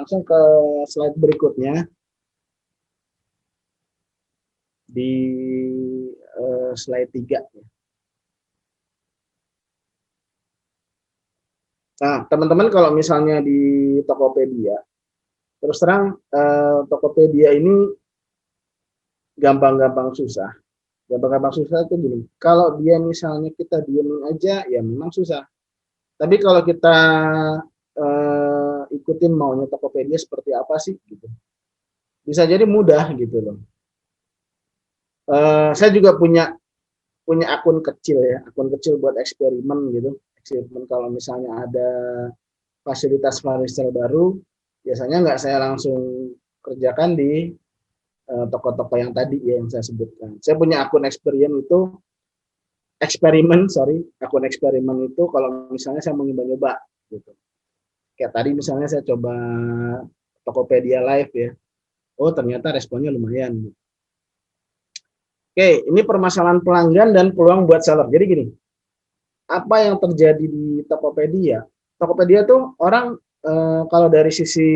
langsung ke slide berikutnya. Di slide 3. Nah, teman-teman kalau misalnya di Tokopedia, terus terang Tokopedia ini gampang-gampang susah. Gampang-gampang susah itu gini, kalau dia misalnya kita diemin aja, ya memang susah. Tapi kalau kita ikutin maunya Tokopedia seperti apa sih, gitu. Bisa jadi mudah gitu loh. Saya juga punya akun kecil ya, akun kecil buat eksperimen gitu. Eksperimen kalau misalnya ada fasilitas baru, biasanya nggak saya langsung kerjakan di toko-toko yang tadi ya yang saya sebutkan. Saya punya akun akun eksperimen itu kalau misalnya saya mau nyoba gitu. Kayak tadi misalnya saya coba Tokopedia Live ya. Oh, ternyata responnya lumayan. Oke, ini permasalahan pelanggan dan peluang buat seller. Jadi gini, apa yang terjadi di Tokopedia? Tokopedia tuh orang kalau dari sisi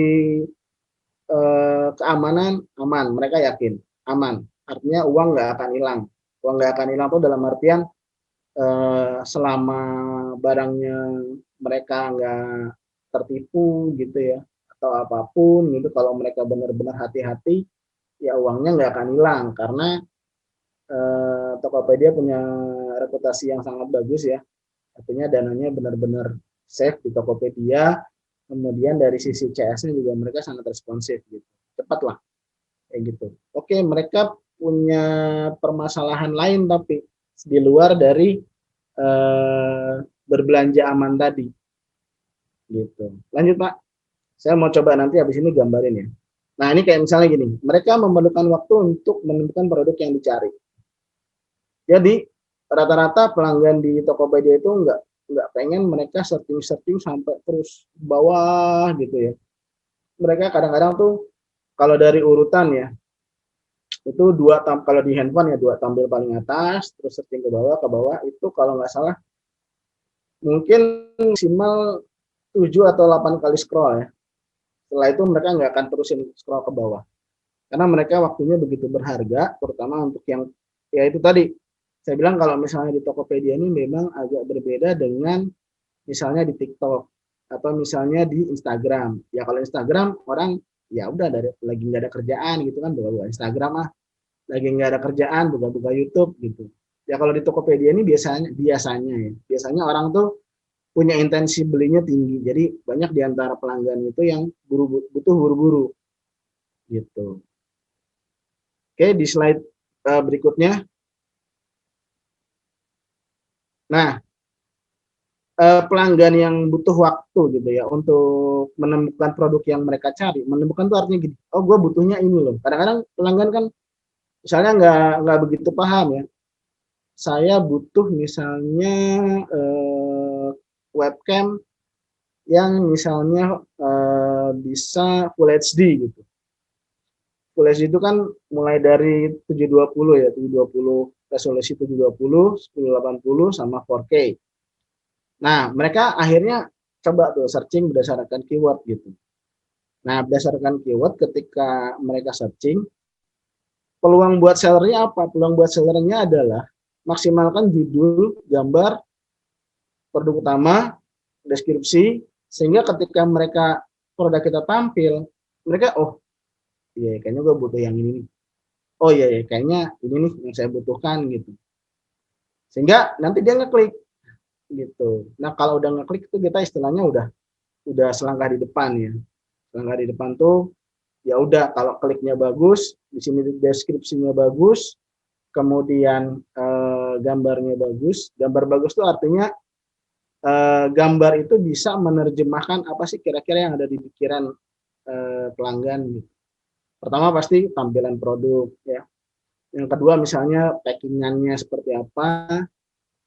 keamanan aman, mereka yakin aman. Artinya uang nggak akan hilang. Uang nggak akan hilang tuh dalam artian selama barangnya mereka nggak tertipu gitu ya atau apapun gitu. Kalau mereka benar-benar hati-hati, ya uangnya nggak akan hilang karena Tokopedia punya reputasi yang sangat bagus ya. Artinya dananya benar-benar safe di Tokopedia. Kemudian dari sisi CS-nya juga mereka sangat responsif gitu. Cepat lah kayak gitu. Oke, mereka punya permasalahan lain tapi di luar dari berbelanja aman tadi. Gitu. Lanjut Pak. Saya mau coba nanti habis ini gambarin ya. Nah, ini kayak misalnya gini, mereka memerlukan waktu untuk menemukan produk yang dicari. Jadi rata-rata pelanggan di Tokopedia itu nggak pengen mereka searching sampai terus bawah gitu ya. Mereka kadang-kadang tuh kalau dari urutan ya itu kalau di handphone ya dua tampil paling atas terus searching ke bawah itu kalau nggak salah mungkin maksimal 7 atau 8 kali scroll ya. Setelah itu mereka nggak akan terusin scroll ke bawah karena mereka waktunya begitu berharga terutama untuk yang ya itu tadi saya bilang kalau misalnya di Tokopedia ini memang agak berbeda dengan misalnya di TikTok atau misalnya di Instagram. Ya kalau Instagram orang ya udah lagi nggak ada kerjaan gitu kan buka Instagram lagi nggak ada kerjaan buka YouTube gitu. Ya kalau di Tokopedia ini biasanya orang tuh punya intensi belinya tinggi. Jadi banyak di antara pelanggan itu yang butuh buru-buru gitu. Oke, di slide berikutnya. Nah, pelanggan yang butuh waktu gitu ya untuk menemukan produk yang mereka cari. Menemukan itu artinya gini, oh gue butuhnya ini loh. Kadang-kadang pelanggan kan misalnya nggak begitu paham ya. Saya butuh misalnya webcam yang misalnya bisa Full HD gitu. Full HD itu kan mulai dari 720 ya, 720 resolusi 720, 1080 sama 4K. Nah, mereka akhirnya coba tuh searching berdasarkan keyword gitu. Nah, berdasarkan keyword ketika mereka searching, peluang buat sellernya apa? Peluang buat sellernya adalah maksimalkan judul, gambar, produk utama, deskripsi, sehingga ketika mereka produk kita tampil, mereka oh iya kayaknya gue butuh yang ini nih. Oh iya kayaknya ini nih yang saya butuhkan gitu. Sehingga nanti dia ngeklik gitu. Nah kalau udah ngeklik itu kita istilahnya udah selangkah di depan ya. Selangkah di depan tuh ya udah kalau kliknya bagus, di sini deskripsinya bagus, kemudian gambarnya bagus. Gambar bagus tuh artinya gambar itu bisa menerjemahkan apa sih kira-kira yang ada di pikiran pelanggan. Pertama pasti tampilan produk ya. Yang kedua misalnya packingannya seperti apa.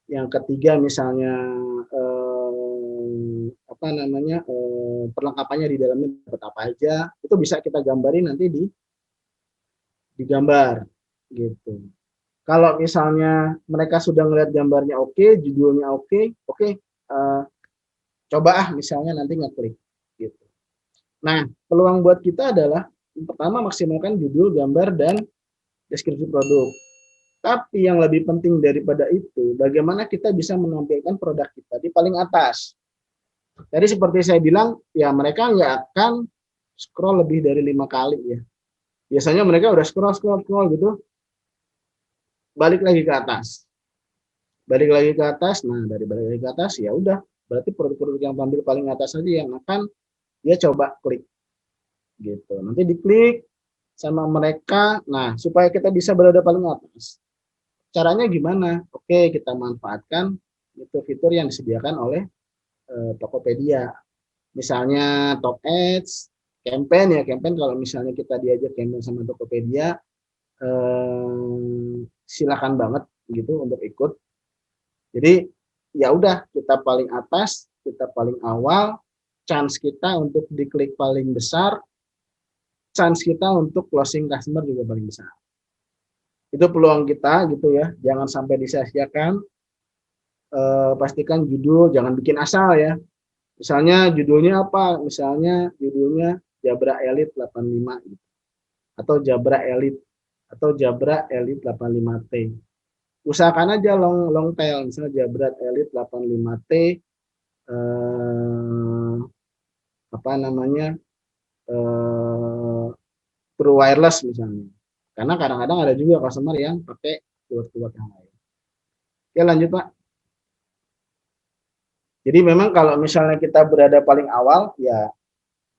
Yang ketiga misalnya perlengkapannya di dalamnya dapat apa aja. Itu bisa kita gambarin nanti di gambar gitu. Kalau misalnya mereka sudah ngelihat gambarnya oke, judulnya oke, coba misalnya nanti ngeklik gitu. Nah, peluang buat kita adalah yang pertama maksimalkan judul, gambar, dan deskripsi produk. Tapi yang lebih penting daripada itu, bagaimana kita bisa menampilkan produk kita di paling atas. Jadi seperti saya bilang, ya mereka nggak akan scroll lebih dari 5 kali ya. Biasanya mereka udah scroll gitu, balik lagi ke atas. Balik lagi ke atas, nah dari balik lagi ke atas ya udah, berarti produk-produk yang tampil paling atas saja yang akan dia coba klik gitu. Nanti diklik sama mereka, nah supaya kita bisa berada paling atas. Caranya gimana? Oke, kita manfaatkan fitur-fitur yang disediakan oleh Tokopedia. Misalnya Top Ads, campaign ya, campaign kalau misalnya kita diajak campaign sama Tokopedia, silakan banget gitu untuk ikut. Jadi ya udah, kita paling atas, kita paling awal, chance kita untuk diklik paling besar, chance kita untuk closing customer juga paling besar. Itu peluang kita gitu ya, jangan sampai disia-siakan. Pastikan judul, jangan bikin asal ya. Misalnya judulnya apa? Misalnya judulnya Jabra Elite 85 gitu. Atau Jabra Elite atau Jabra Elite 85T. Usahakan aja long tail, misalnya Jabra Elite 85T apa namanya? True wireless misalnya. Karena kadang-kadang ada juga customer yang pakai keyword-keyword yang lain. Oke, lanjut Pak. Jadi memang kalau misalnya kita berada paling awal, ya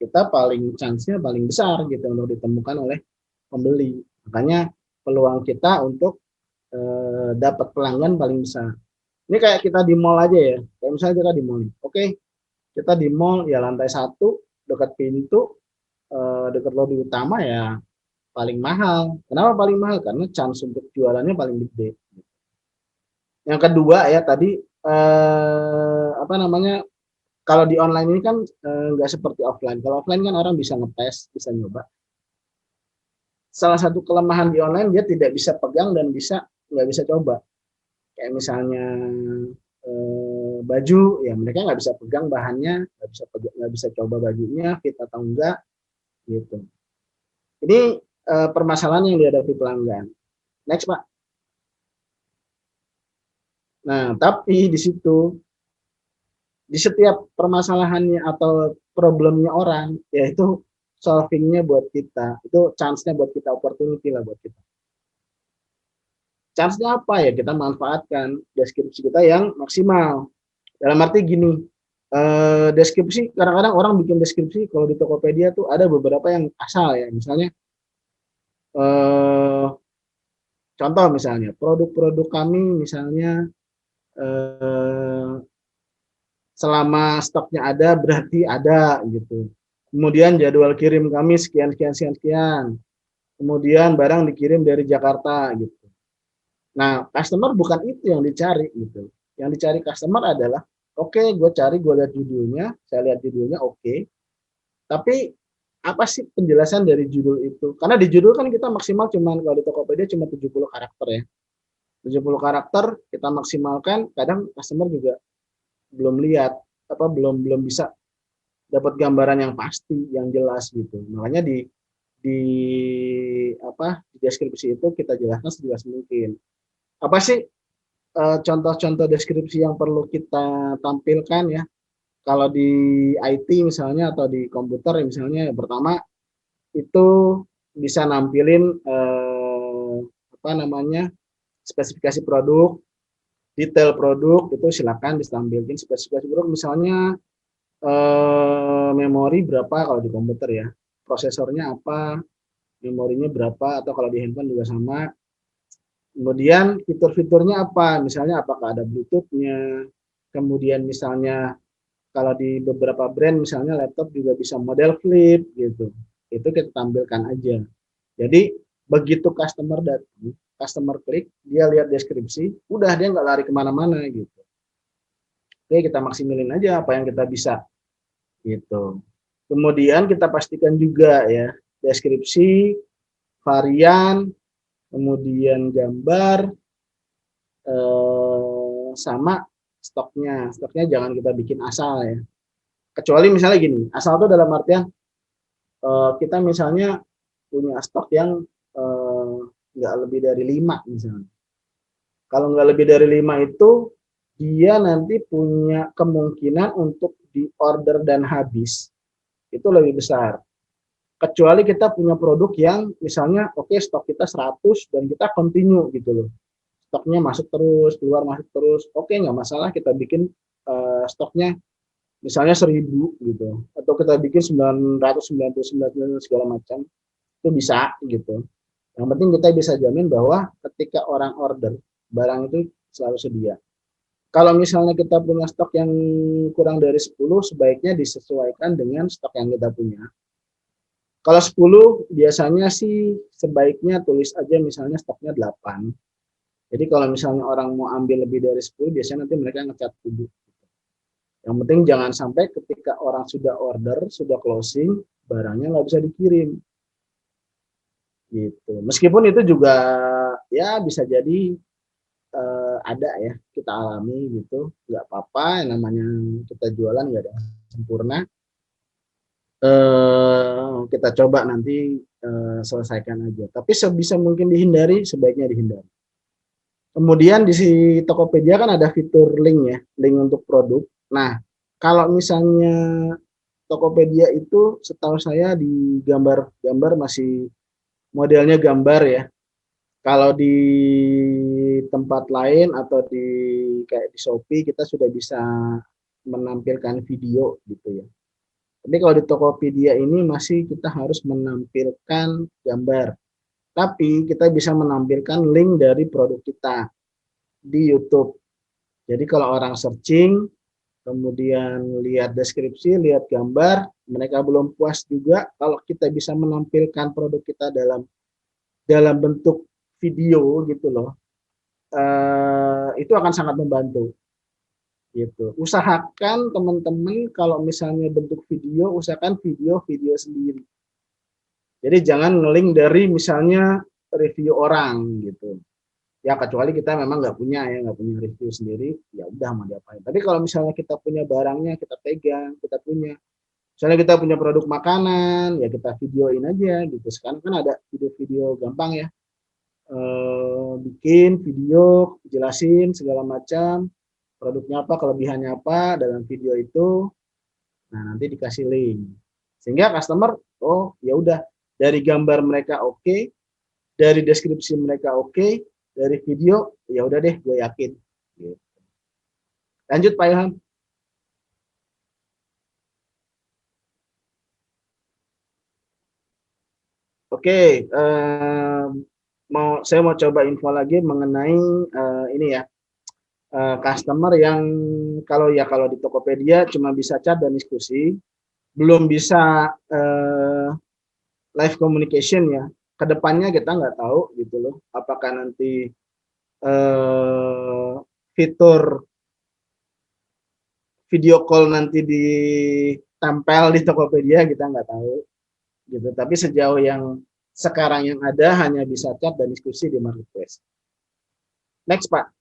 kita paling chance-nya paling besar gitu untuk ditemukan oleh pembeli. Makanya peluang kita untuk dapat pelanggan paling besar. Ini kayak kita di mall aja ya. Kayak misalnya kita di mall. Oke, kita di mall ya lantai 1, dekat pintu, dekat lobi utama ya paling mahal. Kenapa paling mahal? Karena chance untuk jualannya paling gede. Yang kedua ya tadi apa namanya? Kalau di online ini kan nggak seperti offline. Kalau offline kan orang bisa ngetes, bisa nyoba. Salah satu kelemahan di online dia tidak bisa pegang dan nggak bisa coba. Kayak misalnya baju, ya mereka nggak bisa pegang bahannya, nggak bisa coba bajunya fit atau enggak gitu. Ini permasalahan yang dihadapi pelanggan. Next Pak. Nah tapi di situ di setiap permasalahannya atau problemnya orang, yaitu solvingnya buat kita, itu chance-nya buat kita, opportunity lah buat kita. Chance-nya apa ya? Kita manfaatkan deskripsi kita yang maksimal. Dalam arti gini, deskripsi kadang-kadang orang bikin deskripsi kalau di Tokopedia tuh ada beberapa yang asal ya. Misalnya contoh misalnya produk-produk kami misalnya selama stoknya ada berarti ada gitu. Kemudian jadwal kirim kami sekian sekian sekian sekian. Kemudian barang dikirim dari Jakarta gitu. Nah, customer bukan itu yang dicari gitu. Yang dicari customer adalah oke, gue lihat judulnya, saya lihat judulnya oke. Tapi apa sih penjelasan dari judul itu? Karena di judul kan kita maksimal cuman kalau di Tokopedia cuma 70 karakter ya. 70 karakter kita maksimalkan, kadang customer juga belum lihat apa belum bisa dapat gambaran yang pasti, yang jelas gitu. Makanya di di deskripsi itu kita jelaskan sejelas mungkin. Apa sih contoh-contoh deskripsi yang perlu kita tampilkan ya? Kalau di IT misalnya atau di komputer misalnya, yang pertama itu bisa nampilin apa namanya spesifikasi produk, detail produk itu silakan ditampilkan spesifikasi produk misalnya memori berapa kalau di komputer ya, prosesornya apa, memorinya berapa, atau kalau di handphone juga sama. Kemudian fitur-fiturnya apa, misalnya apakah ada Bluetooth-nya, kemudian misalnya kalau di beberapa brand misalnya laptop juga bisa model flip gitu, itu kita tampilkan aja. Jadi begitu customer datang, customer klik, dia lihat deskripsi, udah dia nggak lari kemana-mana gitu. Oke, kita maksimalin aja apa yang kita bisa gitu. Kemudian kita pastikan juga ya deskripsi, varian, kemudian gambar, sama stoknya. Stoknya jangan kita bikin asal ya. Kecuali misalnya gini, asal itu dalam artian kita misalnya punya stok yang nggak lebih dari 5 misalnya. Kalau nggak lebih dari 5 itu, dia nanti punya kemungkinan untuk diorder dan habis itu lebih besar. Kecuali kita punya produk yang misalnya oke stok kita 100 dan kita continue gitu loh. Stoknya masuk terus, keluar masuk terus. Oke, nggak masalah kita bikin stoknya misalnya 1000 gitu. Atau kita bikin 999 segala macam. Itu bisa gitu. Yang penting kita bisa jamin bahwa ketika orang order, barang itu selalu sedia. Kalau misalnya kita punya stok yang kurang dari 10, sebaiknya disesuaikan dengan stok yang kita punya. Kalau 10, biasanya sih sebaiknya tulis aja misalnya stoknya 8. Jadi kalau misalnya orang mau ambil lebih dari 10, biasanya nanti mereka ngecat 7. Yang penting jangan sampai ketika orang sudah order, sudah closing, barangnya nggak bisa dikirim. Gitu. Meskipun itu juga ya bisa jadi ada ya, kita alami gitu, nggak apa-apa, yang namanya kita jualan nggak ada yang sempurna. Kita coba nanti selesaikan aja. Tapi sebisa mungkin dihindari, sebaiknya dihindari. Kemudian di Tokopedia kan ada fitur link ya, link untuk produk. Nah, kalau misalnya Tokopedia itu setahu saya di gambar-gambar masih modelnya gambar ya. Kalau di tempat lain atau di kayak di Shopee kita sudah bisa menampilkan video gitu ya. Tapi kalau di Tokopedia ini masih kita harus menampilkan gambar. Tapi kita bisa menampilkan link dari produk kita di YouTube. Jadi kalau orang searching, kemudian lihat deskripsi, lihat gambar, mereka belum puas juga kalau kita bisa menampilkan produk kita dalam bentuk video gitu loh. Itu akan sangat membantu. Gitu. Usahakan teman-teman kalau misalnya bentuk video, usahakan video sendiri. Jadi jangan nge-link dari misalnya review orang gitu. Ya kecuali kita memang nggak punya review sendiri, ya udah mau diapain. Tapi kalau misalnya kita punya barangnya, kita pegang, kita punya, misalnya kita punya produk makanan, ya kita videoin aja gitu. Sekarang kan ada video-video gampang ya, bikin video, jelasin segala macam, produknya apa, kelebihannya apa dalam video itu. Nah nanti dikasih link, sehingga customer, oh ya udah dari gambar mereka oke, dari deskripsi mereka oke, dari video ya udah deh gue yakin. Gitu. Lanjut Pak Ilham. Oke, saya mau coba info lagi mengenai ini ya, customer yang kalau di Tokopedia cuma bisa chat dan diskusi, belum bisa live communication ya. Kedepannya kita nggak tahu gitu loh, apakah nanti fitur video call nanti ditempel di Tokopedia, kita nggak tahu gitu. Tapi sejauh yang sekarang yang ada hanya bisa chat dan diskusi di marketplace. Next Pak.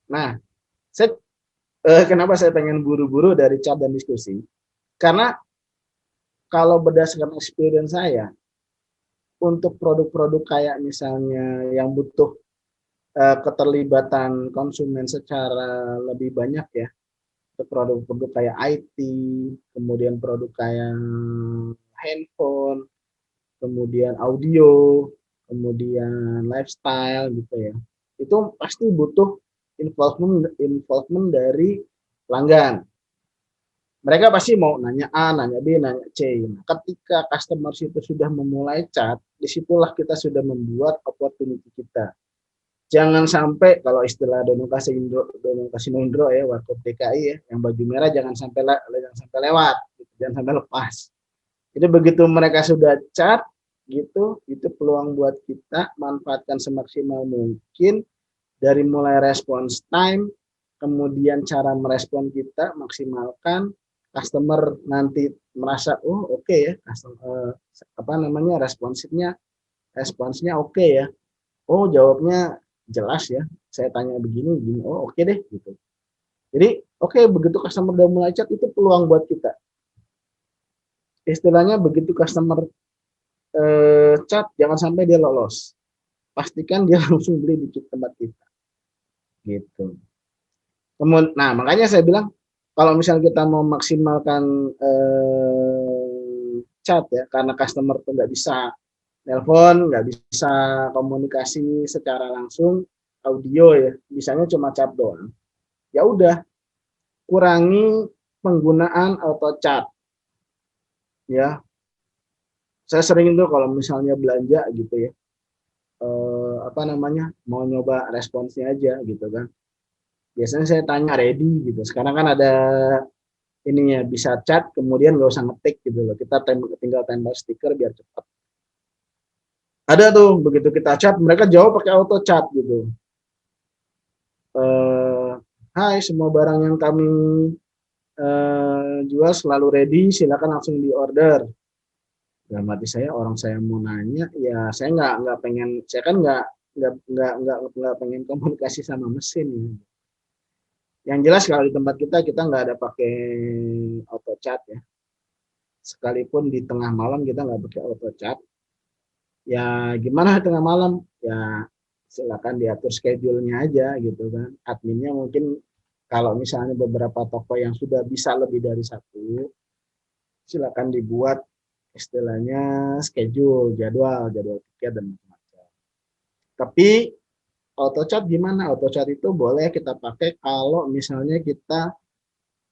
Nah, kenapa saya pengen buru-buru dari chat dan diskusi? Karena kalau berdasarkan experience saya, untuk produk-produk kayak misalnya yang butuh keterlibatan konsumen secara lebih banyak ya, produk-produk kayak IT, kemudian produk kayak handphone, kemudian audio, kemudian lifestyle gitu ya. Itu pasti butuh involvement dari pelanggan. Mereka pasti mau nanya A, nanya B, nanya C. Ketika customer itu sudah memulai chat, disitulah kita sudah membuat opportunity kita. Jangan sampai kalau istilah Dono Kasino Indro ya, Warkop DKI ya, yang baju merah jangan sampai lewat, gitu, jangan sampai lepas. Jadi begitu mereka sudah chat gitu, itu peluang buat kita manfaatkan semaksimal mungkin dari mulai response time, kemudian cara merespon kita maksimalkan, customer nanti merasa oh oke ya, responsnya oke ya, oh jawabnya jelas ya, saya tanya begini oh oke deh gitu. Jadi oke, begitu customer udah mulai chat itu peluang buat kita. Istilahnya begitu customer chat jangan sampai dia lolos. Pastikan dia langsung beli di tempat kita. Gitu. Kemudian, nah makanya saya bilang kalau misalnya kita mau maksimalkan chat ya, karena customer tuh nggak bisa telepon, nggak bisa komunikasi secara langsung, audio ya, bisanya cuma chat doang. Ya udah, kurangi penggunaan auto chat ya. Saya sering tuh kalau misalnya belanja gitu ya, apa namanya, mau nyoba responsnya aja gitu kan. Biasanya saya tanya ready gitu. Sekarang kan ada ininya bisa chat kemudian nggak usah ngetik gitu loh. Kita tinggal tempel stiker biar cepat. Ada tuh begitu kita chat mereka jawab pakai auto chat gitu. Hai, semua barang yang kami jual selalu ready, silakan langsung di order. Dalam hati saya orang saya mau nanya ya saya nggak pengen, saya kan nggak pengen komunikasi sama mesin ya. Yang jelas kalau di tempat kita nggak ada pakai auto chat ya, sekalipun di tengah malam kita nggak pakai auto chat. Ya gimana tengah malam ya, silakan diatur schedule-nya aja gitu kan. Adminnya mungkin kalau misalnya beberapa toko yang sudah bisa lebih dari satu, silakan dibuat istilahnya schedule, jadwal tiket dan macam-macam. Tapi auto chat gimana? Auto chat itu boleh kita pakai kalau misalnya kita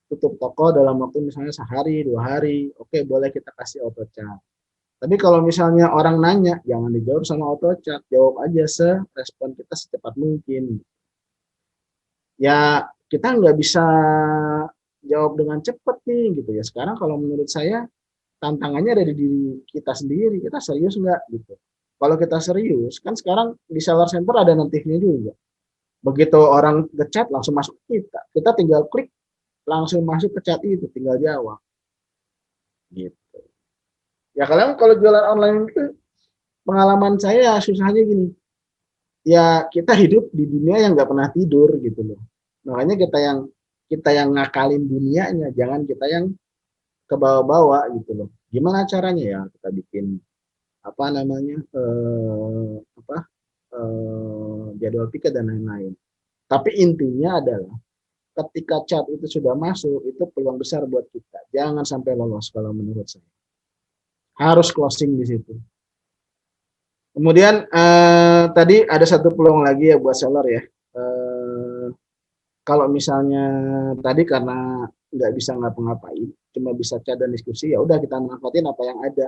tutup toko dalam waktu misalnya sehari, 2 hari, oke boleh kita kasih auto chat. Tapi kalau misalnya orang nanya, jangan dijawab sama auto chat, jawab aja serespon kita secepat mungkin. Ya kita nggak bisa jawab dengan cepat nih gitu ya. Sekarang kalau menurut saya tantangannya ada di diri kita sendiri, kita serius nggak gitu. Kalau kita serius, kan sekarang di seller center ada notifnya juga. Begitu orang ngechat langsung masuk kita tinggal klik langsung masuk ke chat itu, tinggal jawab. Gitu. Ya kalian kalau jualan online itu pengalaman saya susahnya gini, ya kita hidup di dunia yang nggak pernah tidur gitu loh. Makanya kita yang ngakalin dunianya, jangan kita yang ke bawah-bawah gitu loh. Gimana caranya ya kita bikin apa namanya jadwal piket dan lain-lain. Tapi intinya adalah ketika chat itu sudah masuk itu peluang besar buat kita. Jangan sampai lolos kalau menurut saya. Harus closing di situ. Kemudian tadi ada satu peluang lagi ya buat seller ya. Kalau misalnya tadi karena nggak bisa ngapa-ngapain, cuma bisa chat dan diskusi, ya udah kita manfaatin apa yang ada.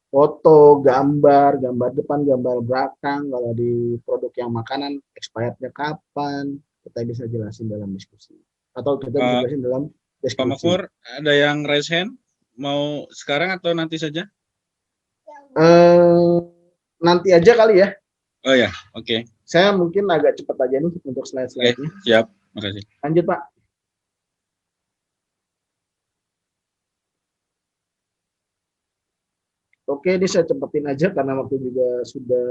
Foto, gambar depan, gambar belakang. Kalau di produk yang makanan, expirednya kapan, kita bisa jelasin dalam diskusi. Atau kita bisa jelasin dalam Pak Makmur, ada yang raise hand? Mau sekarang atau nanti saja? Nanti aja kali ya. Oh ya, oke. Saya mungkin agak cepat aja nih untuk slide-slide-nya. Siap, makasih. Lanjut Pak. Oke, ini saya cepetin aja karena waktu juga sudah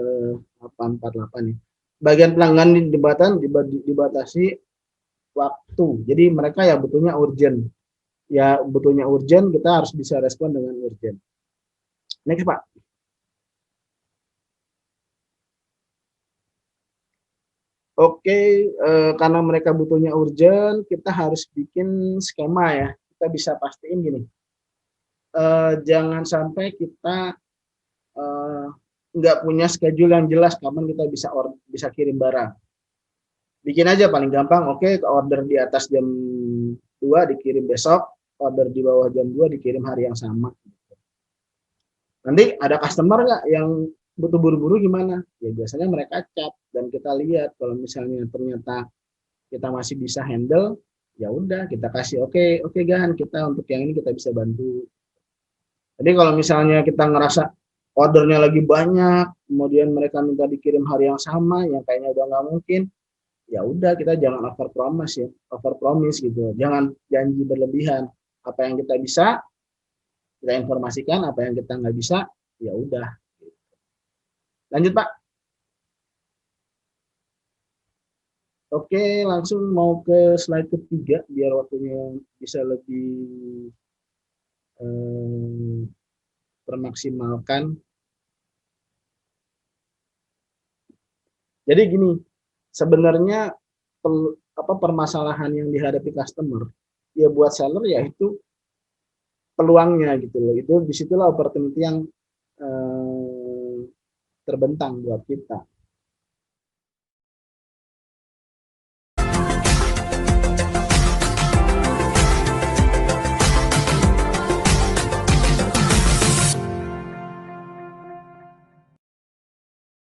8.48 nih. Bagian pelanggan dibatasi waktu. Jadi mereka ya butuhnya urgent. Ya butuhnya urgent, kita harus bisa respon dengan urgent. Next Pak. Oke, karena mereka butuhnya urgent, kita harus bikin skema ya. Kita bisa pastiin gini, jangan sampai kita nggak punya schedule yang jelas kapan kita bisa kirim barang. Bikin aja paling gampang, oke, order di atas jam 2 dikirim besok, order di bawah jam 2 dikirim hari yang sama. Nanti ada customer nggak yang butuh buru-buru gimana? Ya biasanya mereka chat dan kita lihat kalau misalnya ternyata kita masih bisa handle, ya udah kita kasih oke Gan, kita untuk yang ini kita bisa bantu. Jadi kalau misalnya kita ngerasa ordernya lagi banyak, kemudian mereka minta dikirim hari yang sama, yang kayaknya udah nggak mungkin, ya udah kita jangan over promise gitu, jangan janji berlebihan. Apa yang kita bisa kita informasikan, apa yang kita nggak bisa ya udah. Lanjut Pak. Oke, langsung mau ke slide ketiga biar waktunya bisa lebih eh, termaksimalkan. Jadi gini, sebenarnya permasalahan yang dihadapi customer ya buat seller ya itu peluangnya gitu loh. Itu disitulah opportunity yang eh, terbentang buat kita.